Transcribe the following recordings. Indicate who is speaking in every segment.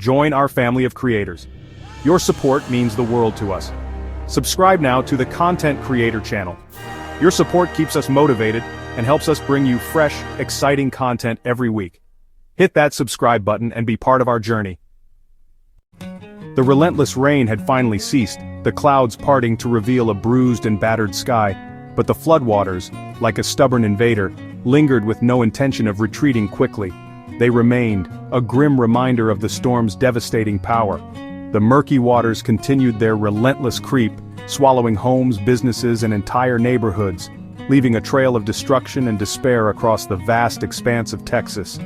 Speaker 1: Join our family of creators. Your support means the world to us. Subscribe now to the Content Creator channel. Your support keeps us motivated and helps us bring you fresh, exciting content every week. Hit that subscribe button and be part of our journey. The relentless rain had finally ceased, the clouds parting to reveal a bruised and battered sky, but the floodwaters, like a stubborn invader, lingered with no intention of retreating quickly. They remained, a grim reminder of the storm's devastating power. The murky waters continued their relentless creep, swallowing homes, businesses, and entire neighborhoods, leaving a trail of destruction and despair across the vast expanse of Texas.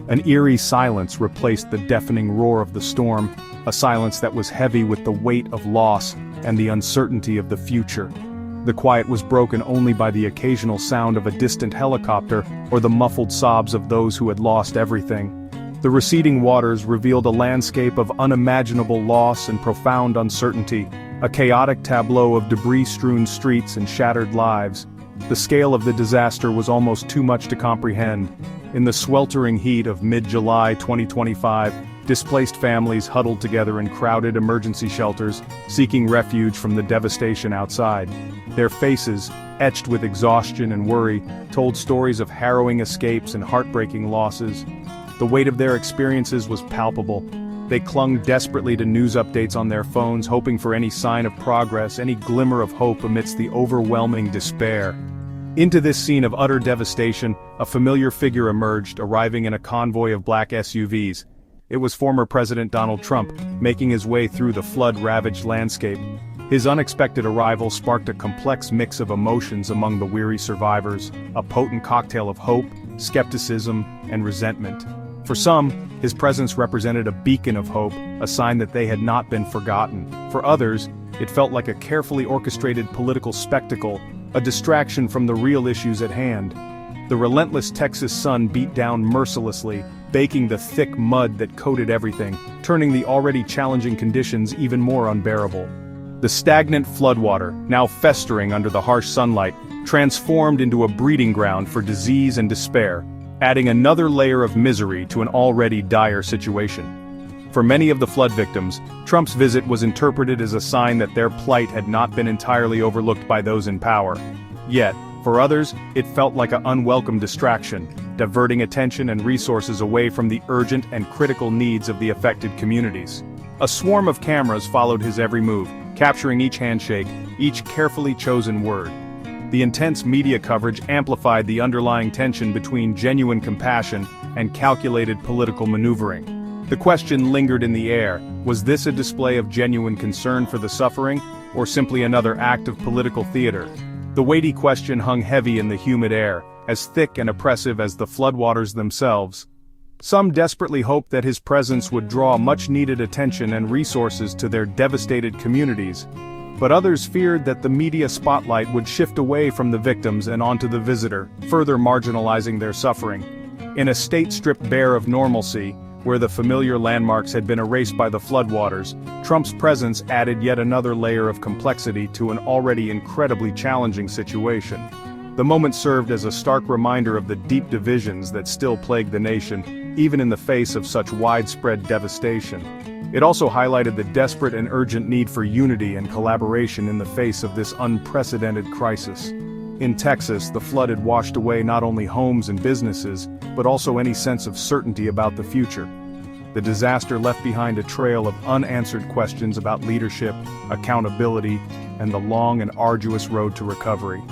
Speaker 1: An eerie silence replaced the deafening roar of the storm, a silence that was heavy with the weight of loss and the uncertainty of the future. The quiet was broken only by the occasional sound of a distant helicopter or the muffled sobs of those who had lost everything. The receding waters revealed a landscape of unimaginable loss and profound uncertainty, a chaotic tableau of debris-strewn streets and shattered lives. The scale of the disaster was almost too much to comprehend. In the sweltering heat of mid-July 2025, displaced families huddled together in crowded emergency shelters, seeking refuge from the devastation outside. Their faces, etched with exhaustion and worry, told stories of harrowing escapes and heartbreaking losses. The weight of their experiences was palpable. They clung desperately to news updates on their phones, hoping for any sign of progress, any glimmer of hope amidst the overwhelming despair. Into this scene of utter devastation, a familiar figure emerged, arriving in a convoy of black SUVs. It was former President Donald Trump, making his way through the flood-ravaged landscape. His unexpected arrival sparked a complex mix of emotions among the weary survivors, a potent cocktail of hope, skepticism, and resentment. For some, his presence represented a beacon of hope, a sign that they had not been forgotten. For others, it felt like a carefully orchestrated political spectacle, a distraction from the real issues at hand. The relentless Texas sun beat down mercilessly, baking the thick mud that coated everything, turning the already challenging conditions even more unbearable. The stagnant floodwater, now festering under the harsh sunlight, transformed into a breeding ground for disease and despair, adding another layer of misery to an already dire situation. For many of the flood victims, Trump's visit was interpreted as a sign that their plight had not been entirely overlooked by those in power. Yet, for others, it felt like an unwelcome distraction, diverting attention and resources away from the urgent and critical needs of the affected communities. A swarm of cameras followed his every move, capturing each handshake, each carefully chosen word. The intense media coverage amplified the underlying tension between genuine compassion and calculated political maneuvering. The question lingered in the air: was this a display of genuine concern for the suffering, or simply another act of political theater? The weighty question hung heavy in the humid air, as thick and oppressive as the floodwaters themselves. Some desperately hoped that his presence would draw much-needed attention and resources to their devastated communities, but others feared that the media spotlight would shift away from the victims and onto the visitor, further marginalizing their suffering. In a state stripped bare of normalcy, where the familiar landmarks had been erased by the floodwaters, Trump's presence added yet another layer of complexity to an already incredibly challenging situation. The moment served as a stark reminder of the deep divisions that still plague the nation, even in the face of such widespread devastation. It also highlighted the desperate and urgent need for unity and collaboration in the face of this unprecedented crisis. In Texas, the flood had washed away not only homes and businesses, but also any sense of certainty about the future. The disaster left behind a trail of unanswered questions about leadership, accountability, and the long and arduous road to recovery.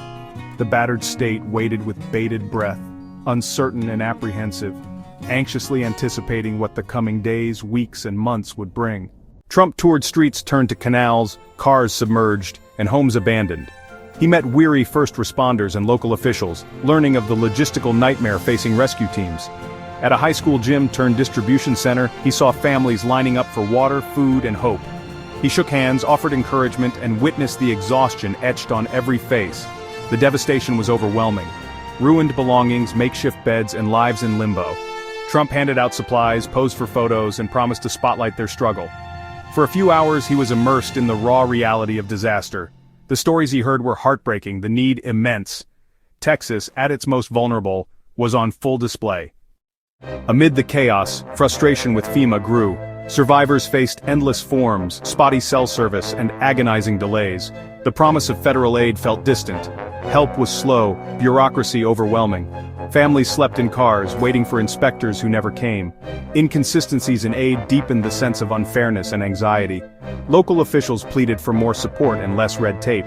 Speaker 1: The battered state waited with bated breath, uncertain and apprehensive, anxiously anticipating what the coming days, weeks, and months would bring. Trump toured streets turned to canals, cars submerged, and homes abandoned. He met weary first responders and local officials, learning of the logistical nightmare facing rescue teams. At a high school gym turned distribution center, he saw families lining up for water, food, and hope. He shook hands, offered encouragement, and witnessed the exhaustion etched on every face. The devastation was overwhelming. Ruined belongings, makeshift beds, and lives in limbo. Trump handed out supplies, posed for photos, and promised to spotlight their struggle. For a few hours he was immersed in the raw reality of disaster. The stories he heard were heartbreaking, the need immense. Texas, at its most vulnerable, was on full display. Amid the chaos, frustration with FEMA grew. Survivors faced endless forms, spotty cell service, and agonizing delays. The promise of federal aid felt distant. Help was slow, bureaucracy overwhelming. Families slept in cars, waiting for inspectors who never came. Inconsistencies in aid deepened the sense of unfairness and anxiety. Local officials pleaded for more support and less red tape.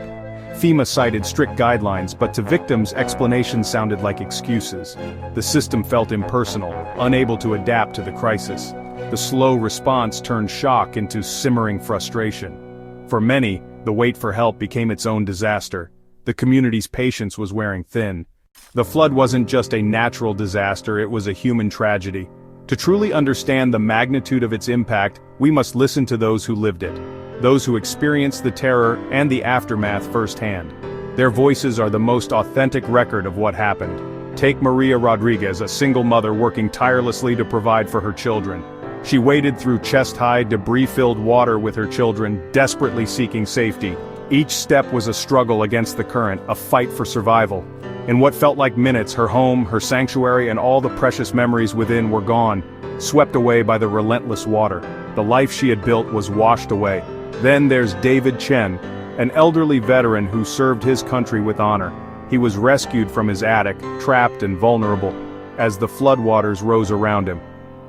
Speaker 1: FEMA cited strict guidelines, but to victims, explanations sounded like excuses. The system felt impersonal, unable to adapt to the crisis. The slow response turned shock into simmering frustration. For many, the wait for help became its own disaster. The community's patience was wearing thin. The flood wasn't just a natural disaster, it was a human tragedy. To truly understand the magnitude of its impact, we must listen to those who lived it. Those who experienced the terror and the aftermath firsthand. Their voices are the most authentic record of what happened. Take Maria Rodriguez, a single mother working tirelessly to provide for her children. She waded through chest-high, debris-filled water with her children, desperately seeking safety. Each step was a struggle against the current, a fight for survival. In what felt like minutes, her home, her sanctuary, and all the precious memories within were gone, swept away by the relentless water. The life she had built was washed away. Then there's David Chen, an elderly veteran who served his country with honor. He was rescued from his attic, trapped and vulnerable, as the floodwaters rose around him.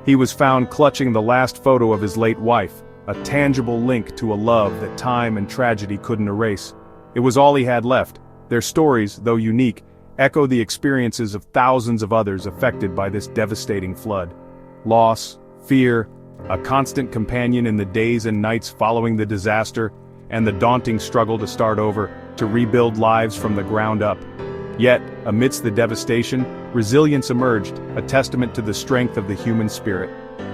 Speaker 1: He was found clutching the last photo of his late wife, a tangible link to a love that time and tragedy couldn't erase. It was all he had left. Their stories, though unique, echo the experiences of thousands of others affected by this devastating flood. Loss, fear, a constant companion in the days and nights following the disaster, and the daunting struggle to start over, to rebuild lives from the ground up. Yet, amidst the devastation, resilience emerged, a testament to the strength of the human spirit.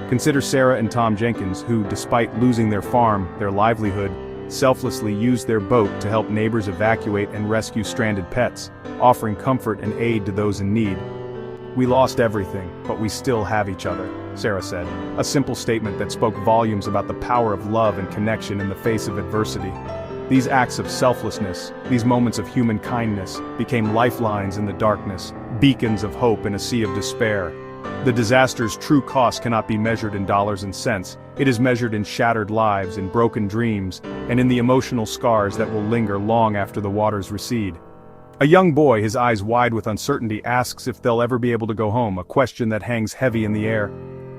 Speaker 1: Consider Sarah and Tom Jenkins, who, despite losing their farm, their livelihood, selflessly used their boat to help neighbors evacuate and rescue stranded pets, offering comfort and aid to those in need. "We lost everything, but we still have each other," Sarah said, a simple statement that spoke volumes about the power of love and connection in the face of adversity. These acts of selflessness, these moments of human kindness, became lifelines in the darkness, beacons of hope in a sea of despair. The disaster's true cost cannot be measured in dollars and cents. It is measured in shattered lives, in broken dreams, and in the emotional scars that will linger long after the waters recede. A young boy, his eyes wide with uncertainty, asks if they'll ever be able to go home, a question that hangs heavy in the air.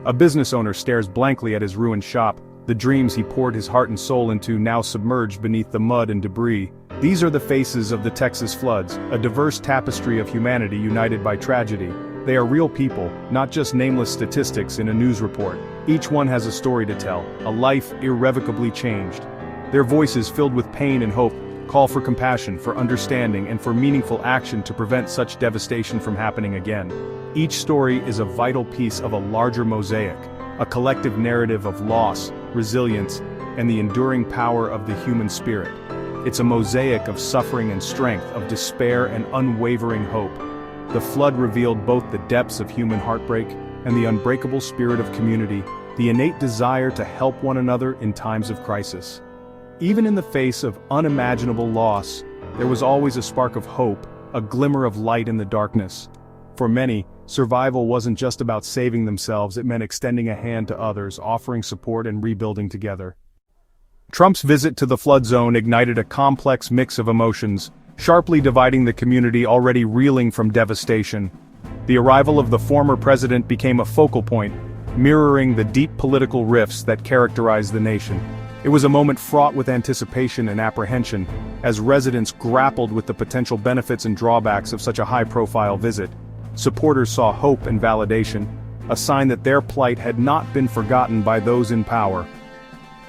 Speaker 1: A business owner stares blankly at his ruined shop, the dreams he poured his heart and soul into now submerged beneath the mud and debris. These are the faces of the Texas floods, a diverse tapestry of humanity united by tragedy. They are real people, not just nameless statistics in a news report. Each one has a story to tell, a life irrevocably changed. Their voices, filled with pain and hope, call for compassion, for understanding, and for meaningful action to prevent such devastation from happening again. Each story is a vital piece of a larger mosaic, a collective narrative of loss, resilience, and the enduring power of the human spirit. It's a mosaic of suffering and strength, of despair and unwavering hope. The flood revealed both the depths of human heartbreak and the unbreakable spirit of community, the innate desire to help one another in times of crisis. Even in the face of unimaginable loss, there was always a spark of hope, a glimmer of light in the darkness. For many, survival wasn't just about saving themselves, it meant extending a hand to others, offering support and rebuilding together. Trump's visit to the flood zone ignited a complex mix of emotions, sharply dividing the community already reeling from devastation. The arrival of the former president became a focal point, mirroring the deep political rifts that characterize the nation. It was a moment fraught with anticipation and apprehension, as residents grappled with the potential benefits and drawbacks of such a high-profile visit. Supporters saw hope and validation, a sign that their plight had not been forgotten by those in power.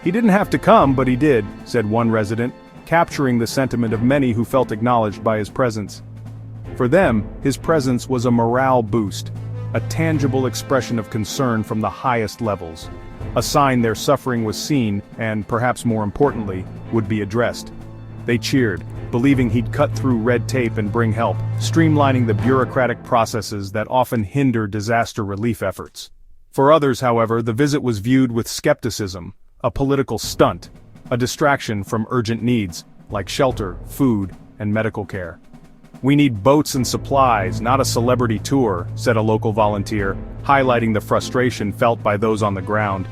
Speaker 1: "He didn't have to come, but he did," said one resident, capturing the sentiment of many who felt acknowledged by his presence. For them, his presence was a morale boost, a tangible expression of concern from the highest levels, a sign their suffering was seen and, perhaps more importantly, would be addressed. They cheered, believing he'd cut through red tape and bring help, streamlining the bureaucratic processes that often hinder disaster relief efforts. For others, however, the visit was viewed with skepticism, a political stunt, a distraction from urgent needs, like shelter, food, and medical care. "We need boats and supplies, not a celebrity tour," said a local volunteer, highlighting the frustration felt by those on the ground.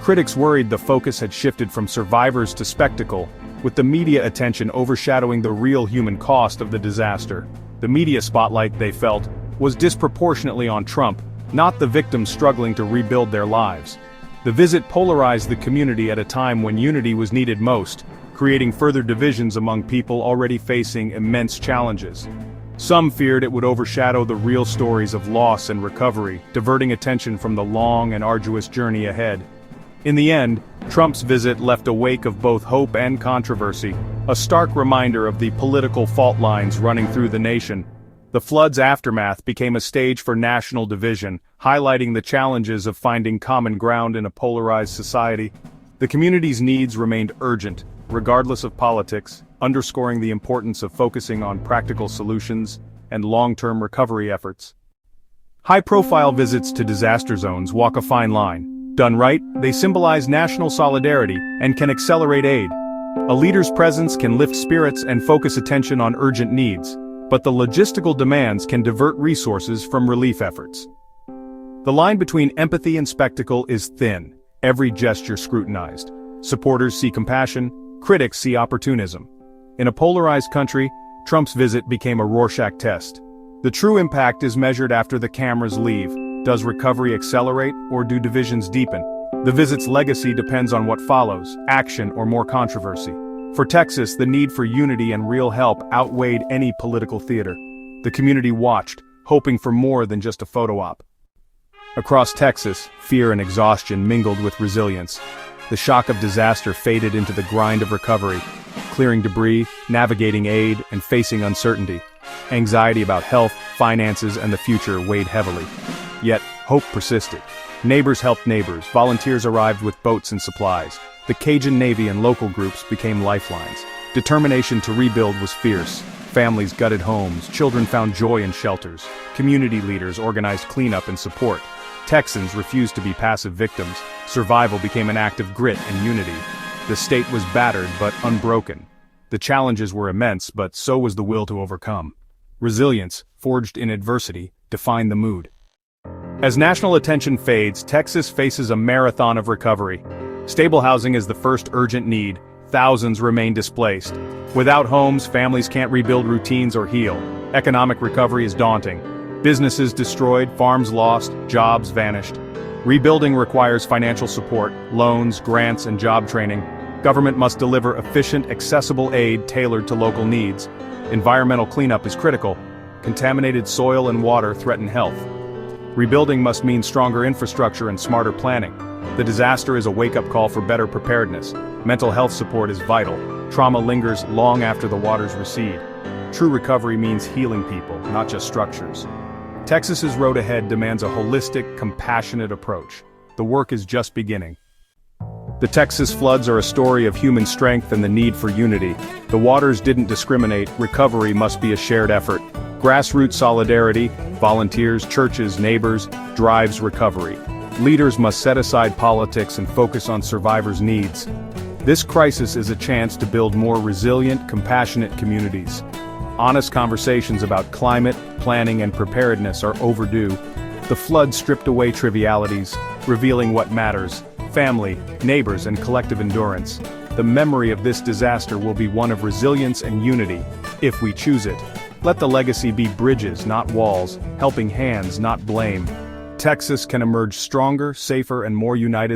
Speaker 1: Critics worried the focus had shifted from survivors to spectacle, with the media attention overshadowing the real human cost of the disaster. The media spotlight, they felt, was disproportionately on Trump, not the victims struggling to rebuild their lives. The visit polarized the community at a time when unity was needed most, creating further divisions among people already facing immense challenges. Some feared it would overshadow the real stories of loss and recovery, diverting attention from the long and arduous journey ahead. In the end, Trump's visit left a wake of both hope and controversy, a stark reminder of the political fault lines running through the nation. The flood's aftermath became a stage for national division, highlighting the challenges of finding common ground in a polarized society. The community's needs remained urgent, regardless of politics, underscoring the importance of focusing on practical solutions and long-term recovery efforts. High-profile visits to disaster zones walk a fine line. Done right, they symbolize national solidarity and can accelerate aid. A leader's presence can lift spirits and focus attention on urgent needs, but the logistical demands can divert resources from relief efforts. The line between empathy and spectacle is thin, every gesture scrutinized. Supporters see compassion, critics see opportunism. In a polarized country, Trump's visit became a Rorschach test. The true impact is measured after the cameras leave. Does recovery accelerate, or do divisions deepen? The visit's legacy depends on what follows, action or more controversy. For Texas, the need for unity and real help outweighed any political theater. The community watched, hoping for more than just a photo op. Across Texas, fear and exhaustion mingled with resilience. The shock of disaster faded into the grind of recovery, clearing debris, navigating aid, and facing uncertainty. Anxiety about health, finances, and the future weighed heavily. Yet, hope persisted. Neighbors helped neighbors, volunteers arrived with boats and supplies. The Cajun Navy and local groups became lifelines. Determination to rebuild was fierce. Families gutted homes, children found joy in shelters. Community leaders organized cleanup and support. Texans refused to be passive victims. Survival became an act of grit and unity. The state was battered but unbroken. The challenges were immense, but so was the will to overcome. Resilience, forged in adversity, defined the mood. As national attention fades, Texas faces a marathon of recovery. Stable housing is the first urgent need. Thousands remain displaced. Without homes, families can't rebuild routines or heal. Economic recovery is daunting. Businesses destroyed, farms lost, jobs vanished. Rebuilding requires financial support, loans, grants, and job training. Government must deliver efficient, accessible aid tailored to local needs. Environmental cleanup is critical. Contaminated soil and water threaten health. Rebuilding must mean stronger infrastructure and smarter planning. The disaster is a wake-up call for better preparedness. Mental health support is vital. Trauma lingers long after the waters recede. True recovery means healing people, not just structures. Texas's road ahead demands a holistic, compassionate approach. The work is just beginning. The Texas floods are a story of human strength and the need for unity. The waters didn't discriminate, recovery must be a shared effort. Grassroots solidarity, volunteers, churches, neighbors, drives recovery. Leaders must set aside politics and focus on survivors' needs. This crisis is a chance to build more resilient, compassionate communities. Honest conversations about climate, planning, and preparedness are overdue. The flood stripped away trivialities, revealing what matters: family, neighbors, and collective endurance. The memory of this disaster will be one of resilience and unity, if we choose it. Let the legacy be bridges, not walls, helping hands, not blame. Texas can emerge stronger, safer, and more united